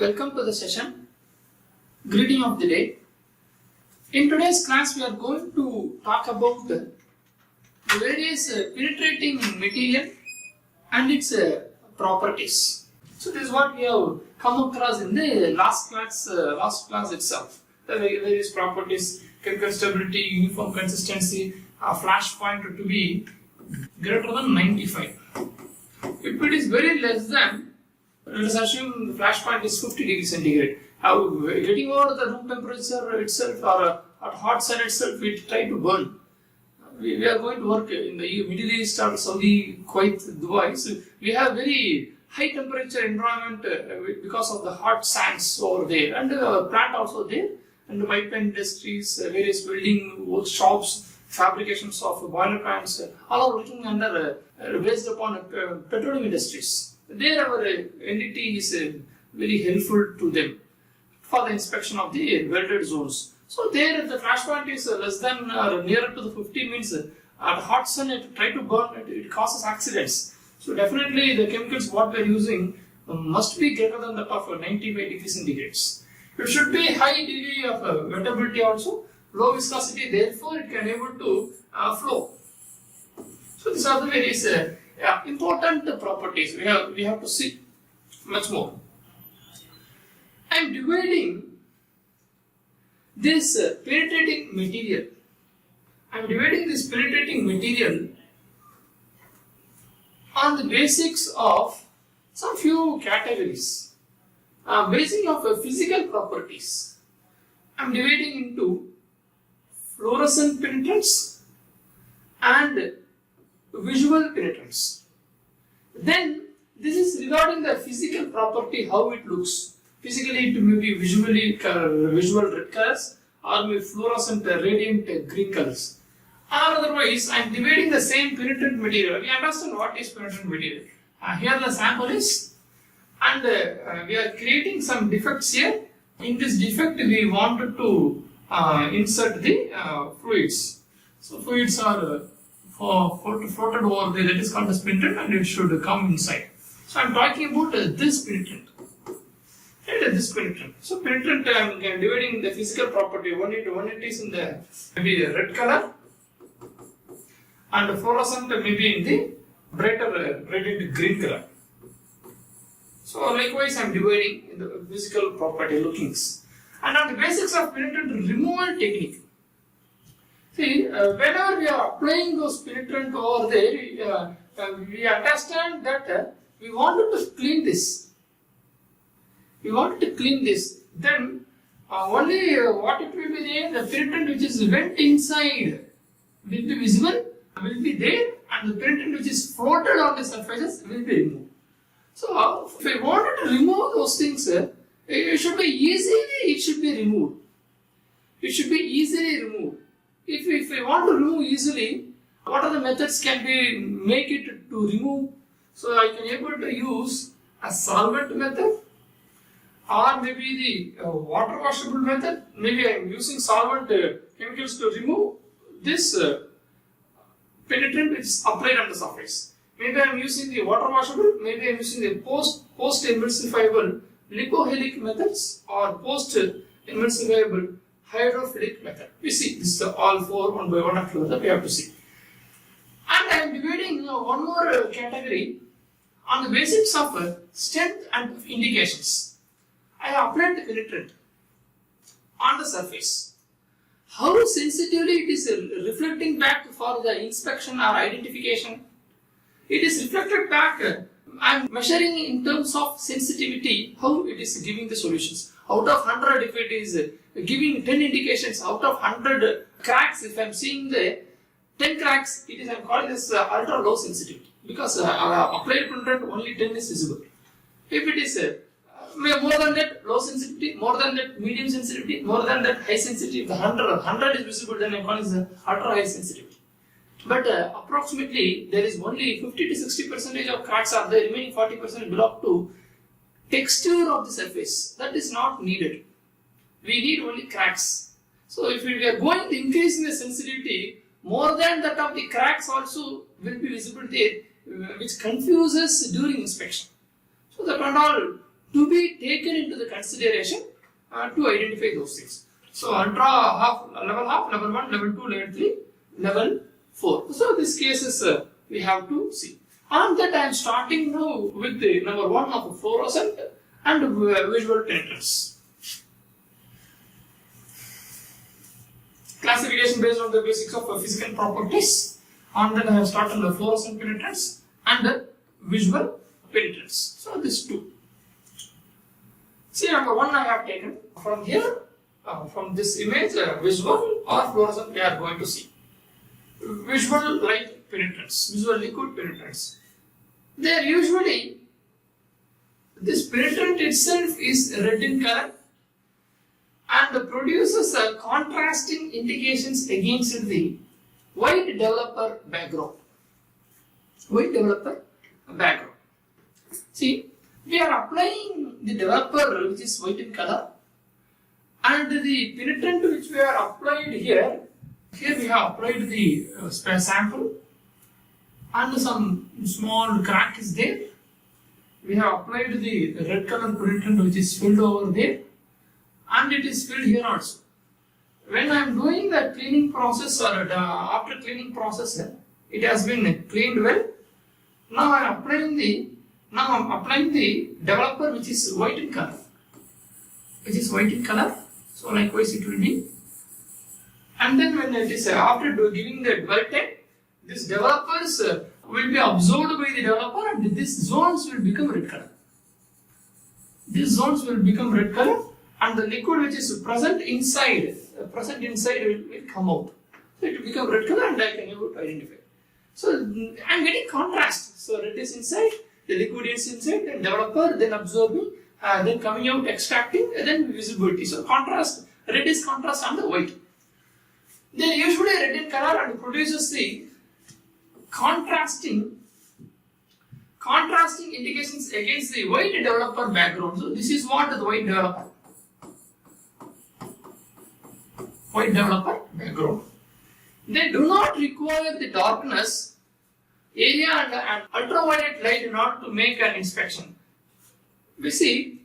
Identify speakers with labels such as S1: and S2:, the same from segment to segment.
S1: Welcome to the session. Greeting of the day. In today's class, we are going to talk about the various penetrating material and its properties. So this is what we have come across in the last class itself. The various properties: chemical stability, uniform consistency, flash point to be greater than 95. If it is very less than, let us assume the flash point is 50 degrees centigrade. Getting over the room temperature itself or at hot sun itself, we try to burn. We are going to work in the Middle East or Saudi, Kuwait, Dubai. So we have very high temperature environment because of the hot sands over there, and plant also there, and the pipe industries, various building workshops, fabrications of boiler plants, all are working under based upon petroleum industries. There our NDT is very helpful to them for the inspection of the welded zones. So there if the flash point is less than or nearer to the 50 means at hot sun it try to burn, it causes accidents. So definitely the chemicals what we are using must be greater than that of 95 degrees centigrades. It should be high degree of wettability also, low viscosity, therefore it can able to flow. So these are the various important properties we have to see much more. I am dividing this penetrating material. On the basics of some few categories. Basic of physical properties. I am dividing into fluorescent penetrants and visual penetrants. Then this is regarding the physical property, how it looks. Physically it may be visual red colors or maybe fluorescent radiant green colors. Or otherwise I am dividing the same penetrant material. We understand what is penetrant material. Here the sample is, and we are creating some defects here. In this defect we wanted to insert the fluids. So fluids are floated over there, that is called as penetrant, and it should come inside. So I am talking about this penetrant. And this penetrant. So penetrant I am dividing the physical property. One it is in the maybe the red color, and fluorescent maybe in the brighter radiant green color. So likewise I am dividing in the physical property lookings. And on the basics of penetrant removal technique. See, whenever we are applying those penetrant over there, we understand that we wanted to clean this. Then only what it will be there, the penetrant which is went inside will be visible, will be there, and the penetrant which is floated on the surfaces will be removed. So if we wanted to remove those things, it should be easily removed. If we want to remove easily, what are the methods can we make it to remove? So I can able to use a solvent method, or maybe the water washable method. Maybe I am using solvent chemicals to remove this penetrant which is applied on the surface. Maybe I am using the water washable, maybe I am using the post emulsifiable lipophilic methods or post emulsifiable hydrophilic method. We see this is all four one by one after the other we have to see. And I am dividing one more category on the basics of strength and indications. I have applied the penetrant on the surface. How sensitively it is reflecting back for the inspection or identification. It is reflected back. I am measuring in terms of sensitivity how it is giving the solutions. Out of 100, if it is giving 10 indications, out of 100 cracks, if I am seeing the 10 cracks, it is I am calling this ultra low sensitivity, because applied penetrant only 10 is visible. If it is more than that low sensitivity, more than that medium sensitivity, more than that high sensitivity, if the 100 is visible, then I am calling this ultra high sensitivity. But approximately there is only 50 to 60% of cracks are there, remaining 40% belong to texture of the surface. That is not needed. We need only cracks. So if we are going to increase the sensitivity, more than that of the cracks also will be visible there, which confuses during inspection. So that and all to be taken into the consideration to identify those things. So ultra half, level 1, level 2, level 3, level 4. So these cases we have to see. And that I am starting now with the number 1 of fluorescent and visual penetrance. Classification based on the basics of physical properties. And then I have started the fluorescent penetrance and the visual penetrance. So these two. See, number 1 I have taken from here, from this image, visual or fluorescent we are going to see. Visual light penetrance, visual liquid penetrance. There usually, this penetrant itself is red in color and produces contrasting indications against the white developer background. White developer background. See, we are applying the developer which is white in color and the penetrant which we are applied here we have applied the sample and some small crack is there. We have applied the red color penetrant which is filled over there and it is filled here also. When I am doing the cleaning process or after cleaning process, it has been cleaned well. Now I am applying the developer which is white in color. So likewise it will be. And then when it is after giving the dwell time, these developers will be absorbed by the developer and these zones will become red color. These zones will become red color and the liquid which is present inside will come out. So it will become red color and I can able to identify. So I am getting contrast. So red is inside, the liquid is inside, then developer, then absorbing, then coming out, extracting, and then visibility. So contrast, red is contrast on the white. They usually red in color and produces the contrasting indications against the white developer background. So this is what the white developer background. They do not require the darkness area and ultraviolet light in order to make an inspection. We see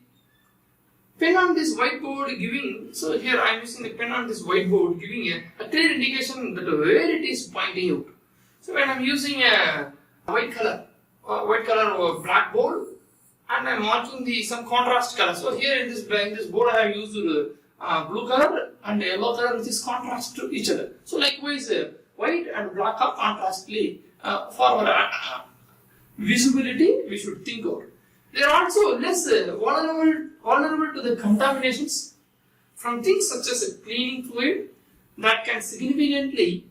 S1: pen on this whiteboard giving, so here I am using the pen on this whiteboard giving a clear indication that where it is pointing out. So when I am using a white color blackboard and I am marking some contrast color. So here in this board I have used blue color and yellow color which is contrast to each other. So likewise white and black are contrastly for our visibility we should think about. They are also less vulnerable to the contaminations from things such as a cleaning fluid that can significantly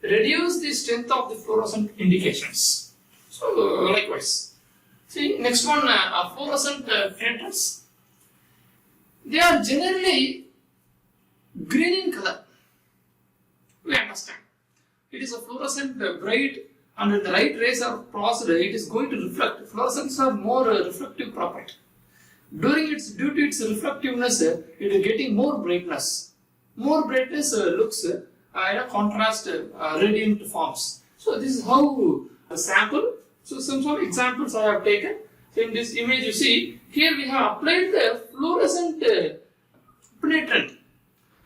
S1: reduce the strength of the fluorescent indications. So likewise, see next one fluorescent penetrants. They are generally green in color. We understand. It is a fluorescent bright and when the light rays are crossed, it is going to reflect. Fluorescents are more reflective property. Due to its reflectiveness, it is getting more brightness. More brightness looks in a contrast radiant forms. So this is how a sample. So some examples I have taken. So in this image you see, here we have applied the fluorescent penetrant.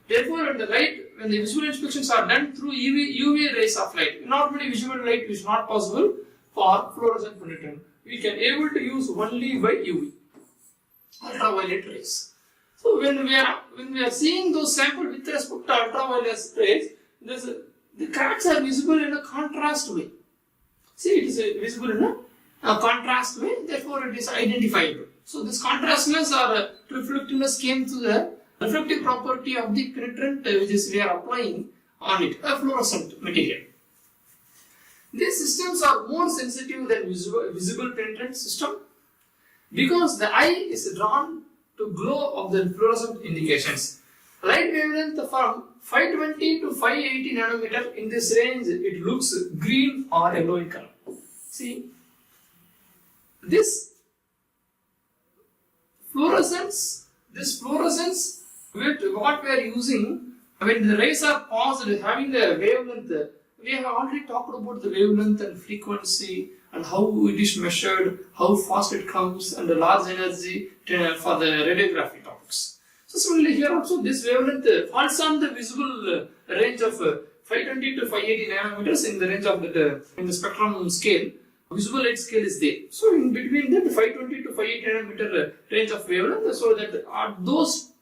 S1: Therefore when the visual inspections are done through UV rays of light, normally visual light is not possible for fluorescent penetrant. We can able to use only by UV, ultraviolet rays. So when we are seeing those samples with respect to ultraviolet rays, the cracks are visible in a contrast way. See, it is visible in a contrast way, therefore it is identifiable. So this contrastness or reflectiveness came to the reflective property of the penetrant which is we are applying on it, a fluorescent material. These systems are more sensitive than visible penetrant system because the eye is drawn to glow of the fluorescent indications. Light wavelength from 520 to 580 nanometer, in this range it looks green or yellow in color. See, this fluorescence with what we are using, when the rays are passed having the wavelength, we have already talked about the wavelength and frequency and how it is measured, how fast it comes, and the large energy for the radiography topics. So similarly here also this wavelength falls on the visible range of 520 to 580 nanometers in the range of that in the spectrum scale. Visible light scale is there. So in between that 520 to 580 nanometer range of wavelength, so that on those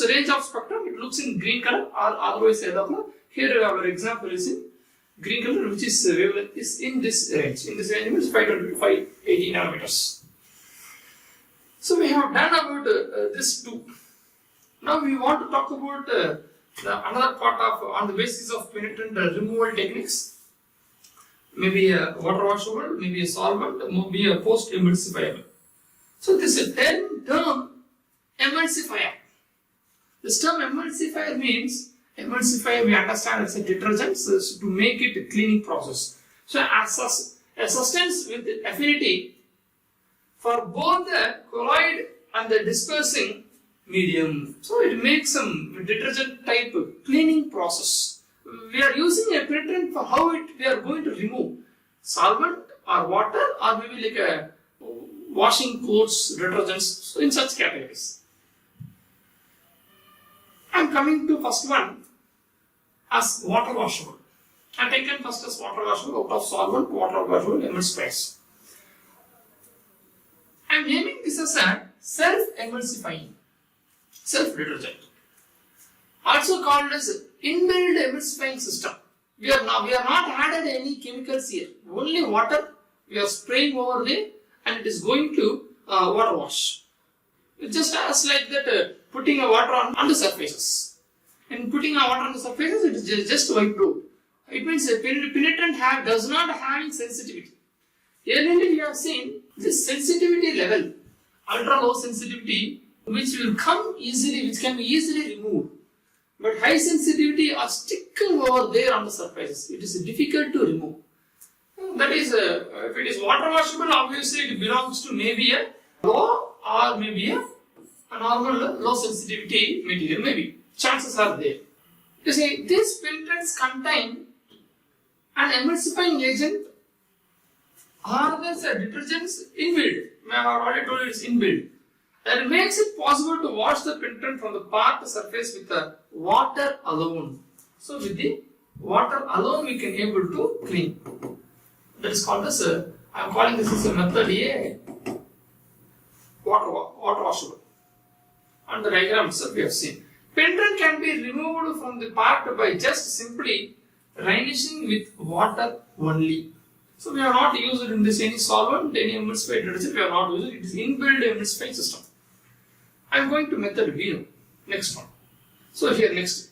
S1: range of spectrum it looks in green color or otherwise yellow color. Here our example is in green color, which is wavelength is in this range. In this range means 520 to 580 nanometers. So we have done about this too. Now we want to talk about another part of on the basis of penetrant removal techniques. Maybe a water washable, maybe a solvent, maybe a post emulsifiable. So this is term emulsifier. This term emulsifier means emulsifier we understand as a detergent to make it a cleaning process. So as a substance with affinity for both the colloid and the dispersing medium. So it makes some detergent type cleaning process. We are using a penetrant for how we are going to remove solvent or water or maybe like a washing clothes, detergents, so in such categories. I am coming to first one as water washable. I am taken first as water washable out of solvent, water washable, emulsifiers. I am naming this as a self-emulsifying, self-detergent. Also called as inbuilt emulsifying system. We are not added any chemicals here. Only water we are spraying over there and it is going to water wash. It's just as like that putting a water on the surfaces. And putting a water on the surfaces, it is just wiped out. It means a penetrant does not have sensitivity. Earlier we have seen this sensitivity level, ultra low sensitivity, which will come easily, which can be easily removed. But high sensitivity are sticking over there on the surfaces. It is difficult to remove. That is, if it is water washable, obviously it belongs to maybe a low or maybe a normal low sensitivity material. Maybe chances are there. You see, these penetrants contain an emulsifying agent or the detergents inbuilt. I have already told you it is inbuilt. That makes it possible to wash the penetrant from the part surface with the water alone. So with the water alone we can able to clean. That is called as I am calling this as a method A, water washable. On the diagram itself we have seen. Penetrant can be removed from the part by just simply rinsing with water only. So we have not used it in this any solvent, any emulsifier detergent, we have not used it. It is inbuilt emulsifying system. I am going to method B now. Next one. So here next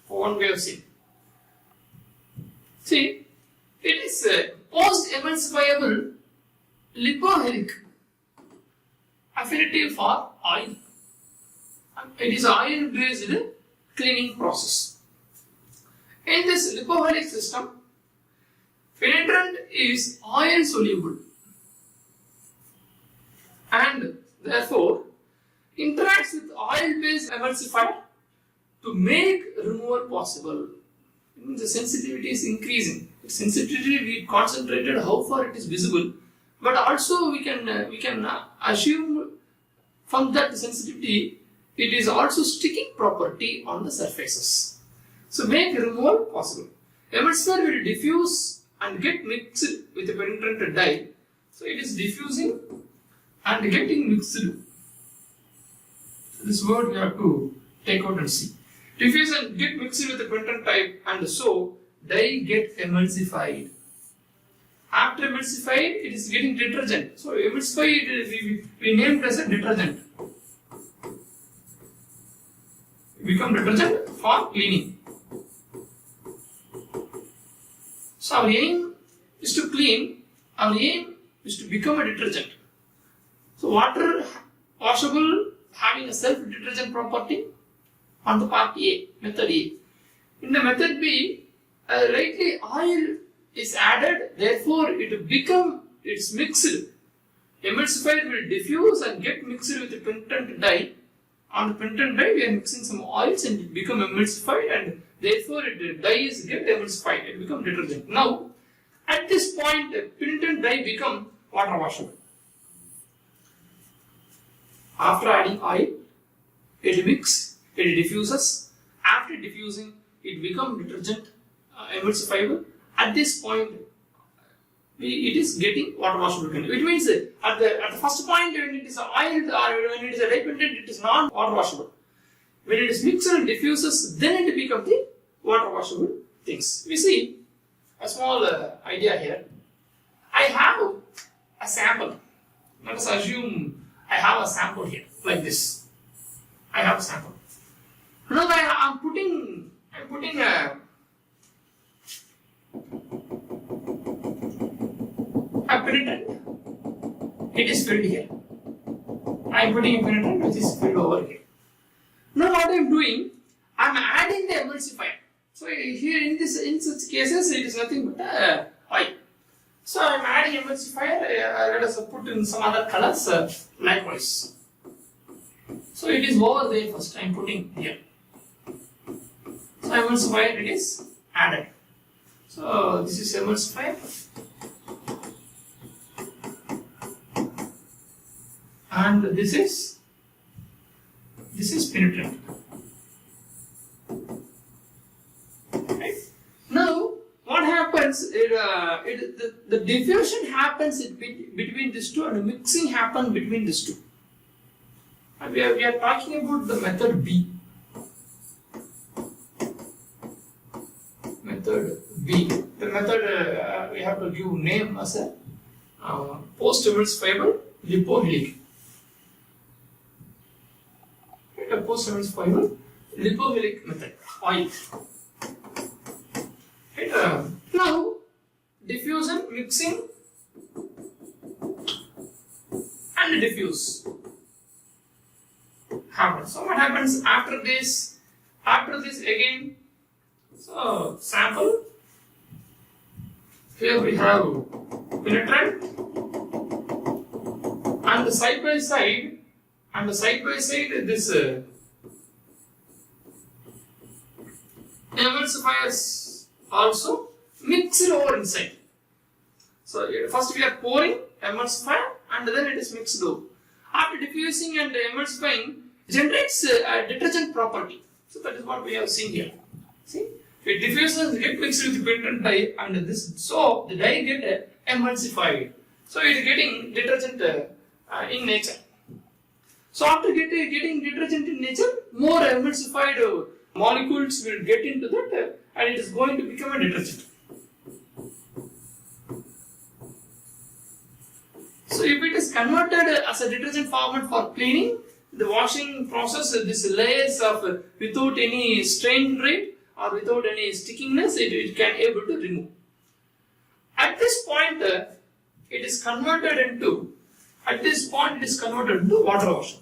S1: one we have seen. See, it is post emulsifiable lipophilic affinity for oil. It is oil based cleaning process. In this lipophilic system, penetrant is oil soluble and therefore interacts with oil-based emulsifier to make removal possible. The sensitivity is increasing. Sensitivity we concentrated how far it is visible, but also we can assume from that sensitivity it is also sticking property on the surfaces. So make removal possible. Emulsifier will diffuse and get mixed with the penetrant dye. So it is diffusing and getting mixed. This word we have to take out and see. Diffuse and get mixed with the penetrant type and so dye get emulsified. After emulsified, it is getting detergent. So emulsified we named as a detergent. Become detergent for cleaning. So our aim is to clean, our aim is to become a detergent. So water washable having a self-detergent property on the part A, method A. In the method B, lightly oil is added, therefore it's mixed. Emulsifier will diffuse and get mixed with the penetrant dye. On the penetrant dye, we are mixing some oils and it become emulsified and therefore the dye is get emulsified, it becomes detergent. Now, At this point, penitent dye become water washable. After adding oil, it mixes, it diffuses. After diffusing, it becomes detergent emulsifiable. At this point, it is getting water washable. It means at the first point when it is oiled or when it is a dye penitent, it is not water washable. When it is mixed and diffuses, then it becomes the water washable things. We see a small idea here. I have a sample. Let us assume I have a sample here, like this. I have a sample. Now I'm putting a penitent. It is filled here. I am putting a penitent which is filled over here. Now what I am doing, I am adding the emulsifier. So here in such cases it is nothing but oil. So I am adding emulsifier. Let us put in some other colors likewise. So it is over there first. I am putting here. So emulsifier it is added. So this is emulsifier. And this is penitent. Right? Now, what happens? The diffusion happens between these two, and the mixing happens between these two. And we are talking about the method B. Method B. The method we have to give name as a post-emulsifiable lipophilic. A post-emulsifiable lipophilic method. Oil. Right, now, diffusion, mixing, and diffuse happens. So what happens after this? After this again, so sample. Here we have penetrant, and the side by side. And the side by side this emulsifiers also mixed over inside. So first we are pouring emulsifier and then it is mixed over. After diffusing and emulsifying, generates a detergent property. So that is what we have seen here. See, it diffuses, get mixed with the penitent dye, and this so the dye get emulsified. So it is getting detergent in nature. So after getting detergent in nature, more emulsified molecules will get into that and it is going to become a detergent. So if it is converted as a detergent format for cleaning, the washing process, this layers of without any strain rate or without any stickiness, it can able to remove. At this point, it is converted into water washing.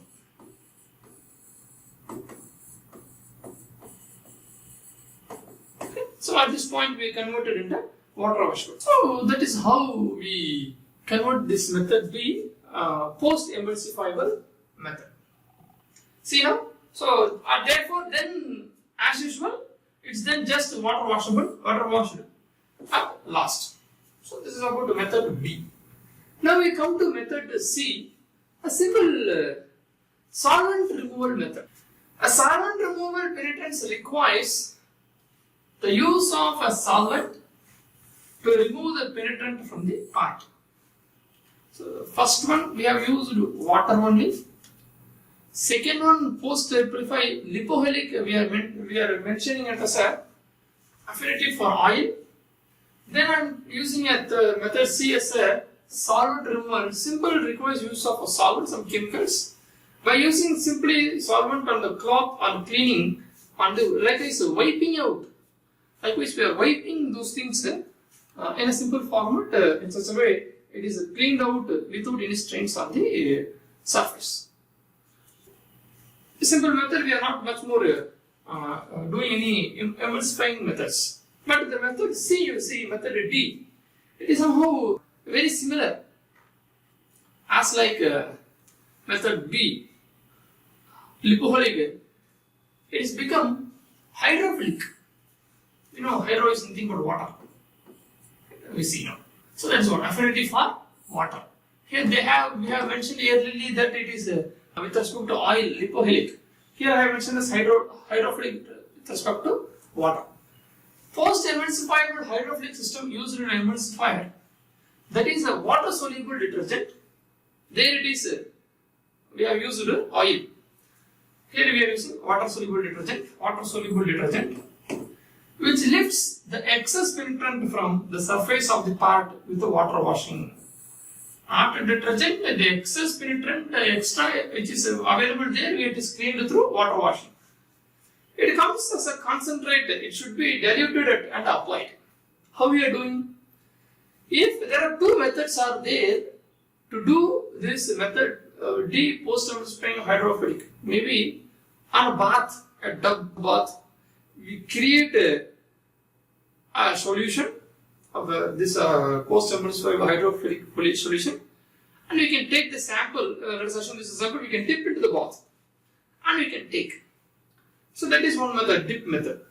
S1: Okay. So at this point we converted into water washing. So that is how we convert this method B post-emulsifiable method. See now? So therefore then as usual it's then just water washed at last. So this is about the method B. Now we come to method C, a simple solvent removal method. A solvent removal penetrance requires the use of a solvent to remove the penetrant from the part. So first one we have used water only. Second one post-purify lipophilic we are mentioning it as a affinity for oil. Then I am using the method C as a solvent removal. Simple requires use of a solvent, some chemicals. By using simply solvent on the cloth or cleaning, and likewise wiping out. Likewise we are wiping those things in a simple format in such a way it is cleaned out without any stains on the surface. A simple method, we are not much more doing any emulsifying methods. But the method C, you see, method D, it is somehow very similar as like method B, lipophilic. It has become hydrophilic. You know, hydro is nothing but water. we see now. So that's what affinity for water. Here we have mentioned earlier that it is with respect to oil, lipophilic. Here I have mentioned as hydrophilic with respect to water. Post-emulsifiable hydrophilic system used in an emulsifier, that is a water-soluble detergent. There it is, we have used oil. Here we are using water-soluble detergent, which lifts the excess penetrant from the surface of the part with the water washing. After detergent, the excess penetrant extra which is available there, it is cleaned through water washing. It comes as a concentrate, it should be diluted and applied. How we are doing? If there are two methods are there to do this method, D post-emulsifying hydrophilic, maybe on a bath, a tub bath, we create a solution of this post-emulsifiable hydrophilic solution, and we can take the sample, let us assume this is a sample, we can dip into the bath and we can take. So that is one method, dip method.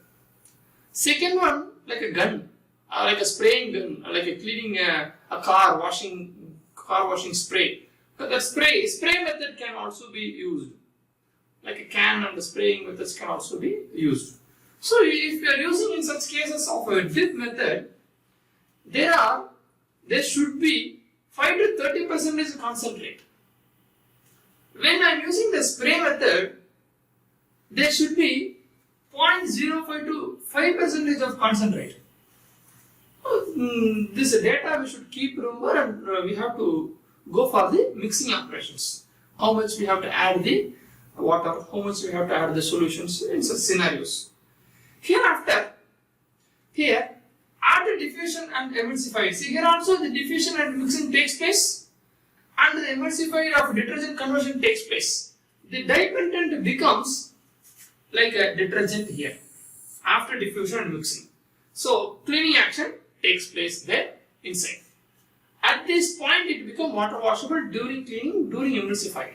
S1: Second one, like a gun, like a spraying gun, like a cleaning a car washing spray. But that spray method can also be used. Like a can and the spraying methods can also be used. So if you are using in such cases of a dip method, there should be 5 to 30% concentrate. When I am using the spray method, there should be 0.05 to 5% of concentrate. This data we should keep remember, and we have to go for the mixing operations. How much we have to add the water, how much we have to add the solutions in such scenarios. Hereafter, after diffusion and emulsifier, see here also the diffusion and mixing takes place and the emulsifier of detergent conversion takes place. The dye content becomes like a detergent here after diffusion and mixing. So cleaning action takes place there inside. At this point it becomes water washable during cleaning, during emulsifying.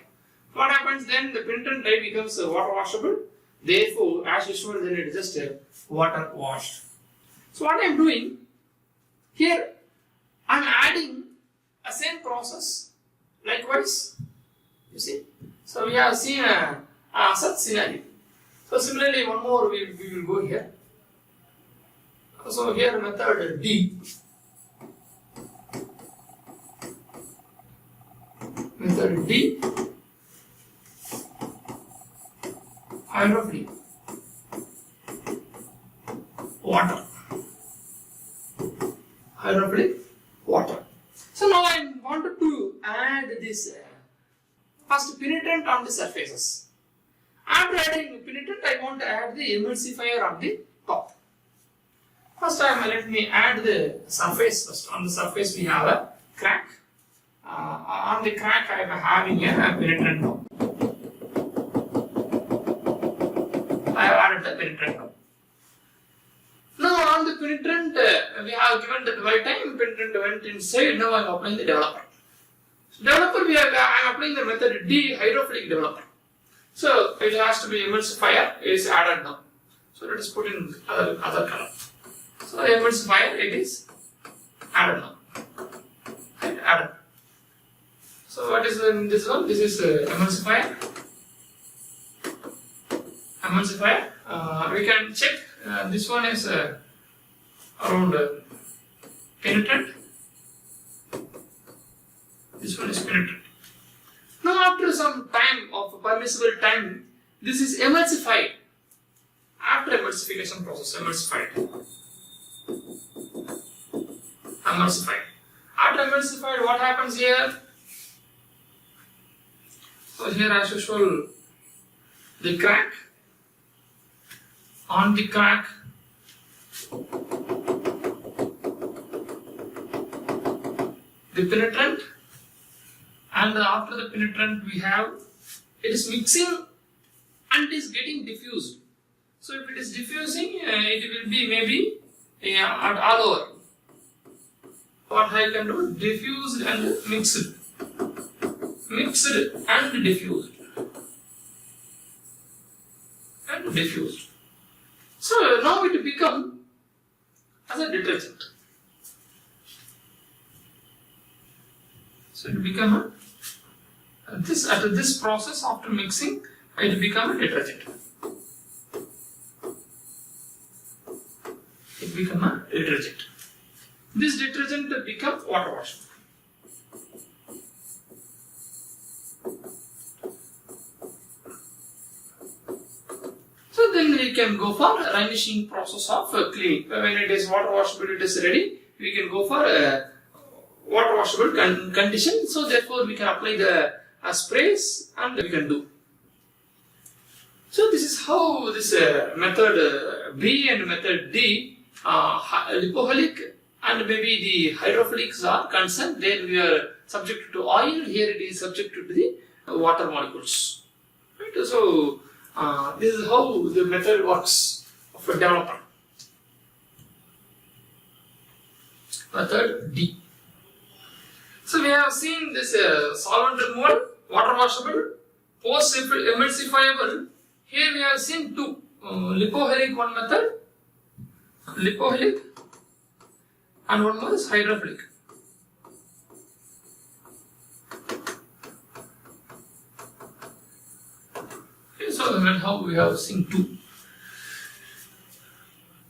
S1: What happens then? The penetrant dye becomes water washable. Therefore, as usual, then it is just water washed. So what I am doing here, I am adding a same process. Likewise, you see. So we have seen such scenario. So similarly, one more we will go here. So here method D. Method D. Hydrophilic water. Hydrophilic water. So now I wanted to add this first penetrant on the surfaces. After adding penetrant, I want to add the emulsifier on the top. First time let me add the surface first. On the surface we have a crack. On the crack I am having a penetrant now. I have added the penetrant now. Now on the penetrant, we have given the dwell time, penetrant went inside, now I am applying the developer. So developer, I am applying the method D hydrophilic developer. So it has to be emulsifier is added now. So let us put in other color. So the emulsifier it is added now. Right, added. So what is in this one? This is emulsifier. Emulsifier. We can check. This one is around penetrant. This one is penetrant. Now after some time of permissible time, this is emulsified. After emulsification process, emulsified. Emulsified. After emulsified, what happens here? So here as usual, the crack. On the crack, the penetrant, and after the penetrant we have, it is mixing and is getting diffused. So if it is diffusing, it will be maybe all over. What I can do? Diffused and mixed. Mixed and diffused. And diffused. So now it become as a detergent. So it will become after this process, after mixing, it will become a detergent. It become a detergent. This detergent will become water washable. So then we can go for finishing process of cleaning. When it is water washable, it is ready. We can go for water washable condition. So therefore we can apply the sprays and we can do. So this is how this method B and method D, lipophilic and maybe the hydrophilics are concerned. There we are subject to oil. Here it is subject to the water molecules. Right? So this is how the method works of a developer. Method D. So we have seen this solvent removal, water washable, post emulsifiable. Here we have seen two, lipophilic one method, lipophilic, and one more is hydrophilic. Okay, so that's how we have seen two.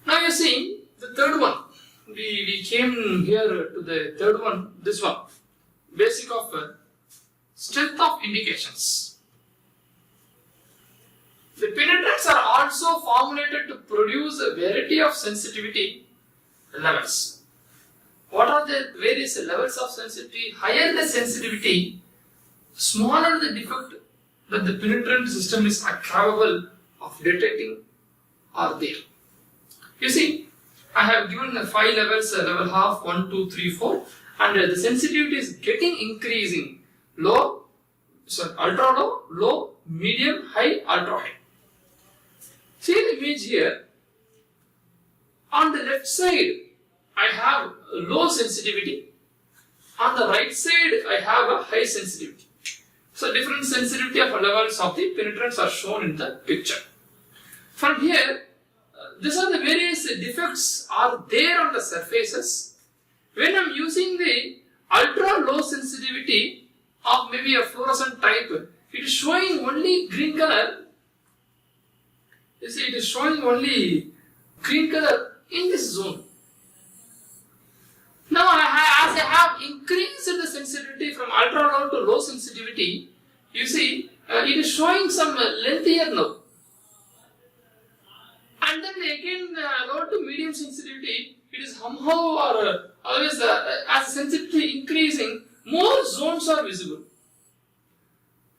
S1: Now you see the third one. We came here to the third one, this one, basic of strength of indications. The penetrants are also formulated to produce a variety of sensitivity levels. What are the various levels of sensitivity? Higher the sensitivity, smaller the defect that the penetrant system is capable of detecting are there. You see, I have given the 5 levels, level half, 1, 2, 3, 4, and the sensitivity is getting increasing. Low, ultra low, low, medium, high, ultra high. See the image here. On the left side, I have low sensitivity. On the right side, I have a high sensitivity. So different sensitivity of levels of the penetrants are shown in the picture. From here, these are the various defects are there on the surfaces. When I am using the ultra low sensitivity of maybe a fluorescent type, it is showing only green color. You see, it is showing only green color in this zone. Now, as I have increased the sensitivity from ultra low to low sensitivity, you see, it is showing some lengthier now. And then again, low to medium sensitivity, it is somehow or always as sensitivity increasing, more zones are visible.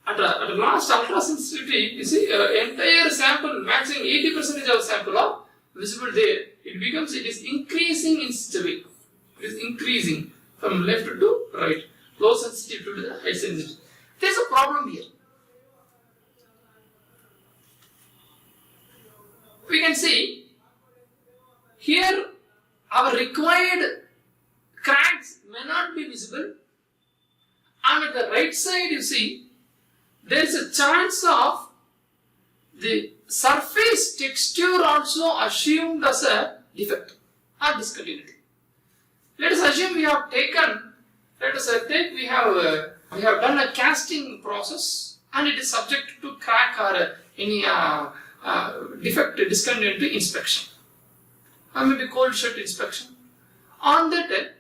S1: At last ultra sensitivity, you see, entire sample, maximum 80% of sample are visible there. It is increasing in such a way. It is increasing from left to right, low sensitivity to the high sensitivity. There is a problem here. We can see here our required cracks may not be visible, and at the right side you see there is a chance of the surface texture also assumed as a defect or discontinuity. Let us assume we have taken, we have done a casting process and it is subject to crack or any defect discontinuity inspection, or maybe cold shut inspection. On that,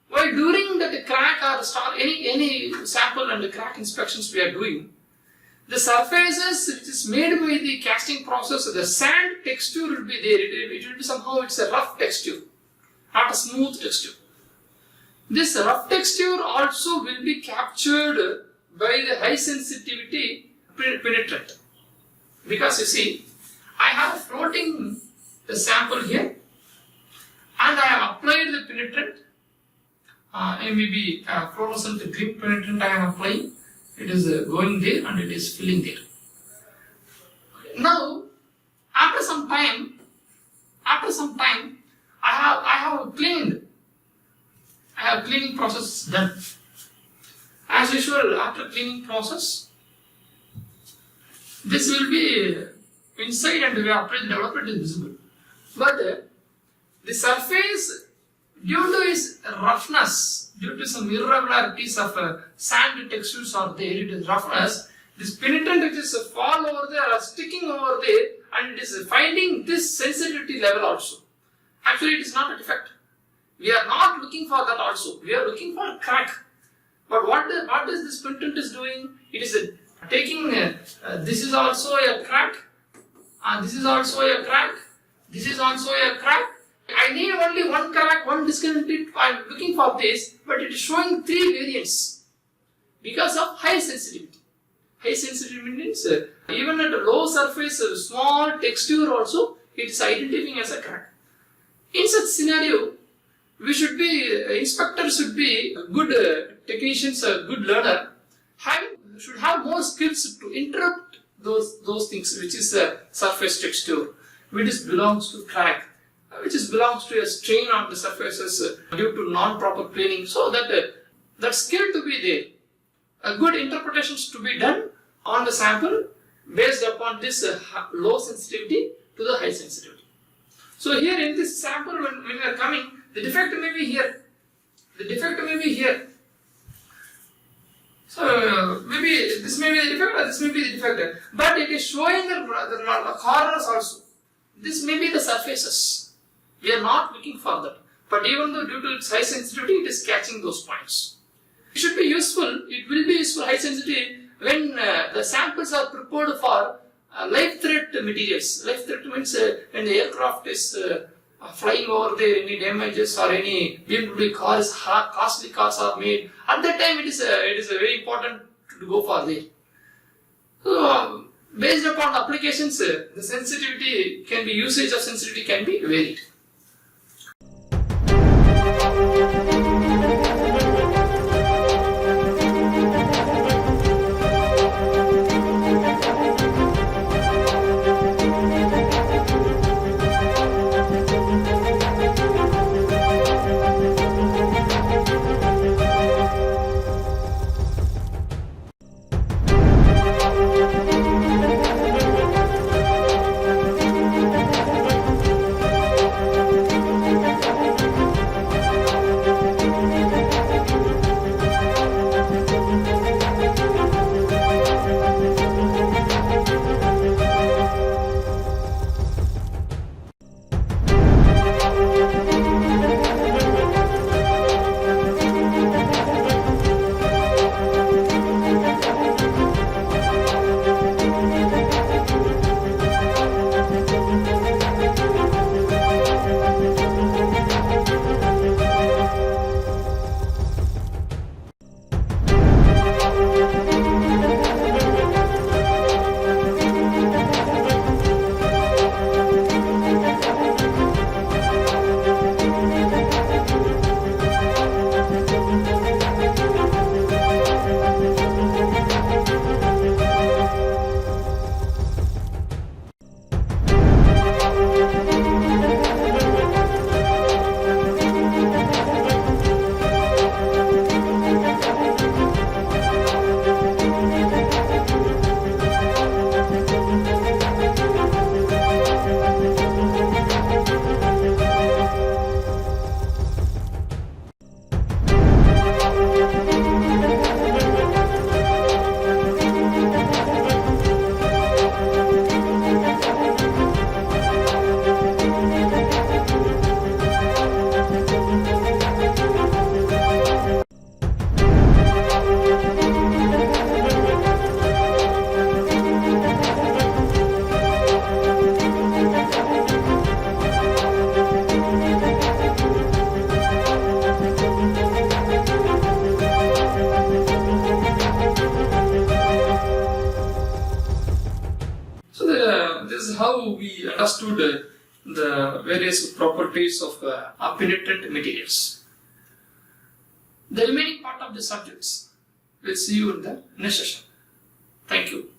S1: while during that crack or any sample and crack inspections we are doing, the surfaces which is made by the casting process, the sand texture will be there. It will be somehow, it's a rough texture, not a smooth texture. This rough texture also will be captured by the high sensitivity penetrant. Because you see, I have floating the sample here and I have applied the penetrant, maybe fluorescent green penetrant I am applying. It is going there and it is filling there. Now, after some time, I have cleaned. I have cleaning process done. As usual, after cleaning process, this will be inside and we apply the developer, it is visible. But the surface due to its roughness, due to some irregularities of sand textures are there, it is roughness, this penitent which is fall over there or sticking over there, and it is finding this sensitivity level also. Actually, it is not a defect. We are not looking for that also. We are looking for a crack. But what is this penitent is doing? It is taking, this is also a crack, this is also a crack, this is also a crack. I need only one crack, one discontinuity. I am looking for this, but it is showing 3 variants because of high sensitivity. High sensitivity means even at a low surface, a small texture also, it is identifying as a crack. In such scenario, we should be, inspectors should be good technicians, a good learner, should have more skills to interrupt those things, which is surface texture, which belongs to crack, which belongs to a strain on the surfaces due to non-proper planing. So that skill to be there, good interpretations to be done on the sample based upon this low sensitivity to the high sensitivity. So here in this sample, when we are coming, the defect may be here. The defect may be here. So maybe this may be the defect or this may be the defect. But it is showing the corners also. This may be the surfaces. We are not looking for that. But even though due to its high sensitivity, it is catching those points. It should be useful. It will be useful high sensitivity when the samples are prepared for life threat materials. Life threat means when the aircraft is flying over there, any damages or any BMW cars, costly cars are made. At that time, it is very important to go for there. So, based upon applications, the sensitivity can be, usage of sensitivity can be varied. How we understood the various properties of penitent materials. The remaining part of the subjects we'll see you in the next session. Thank you.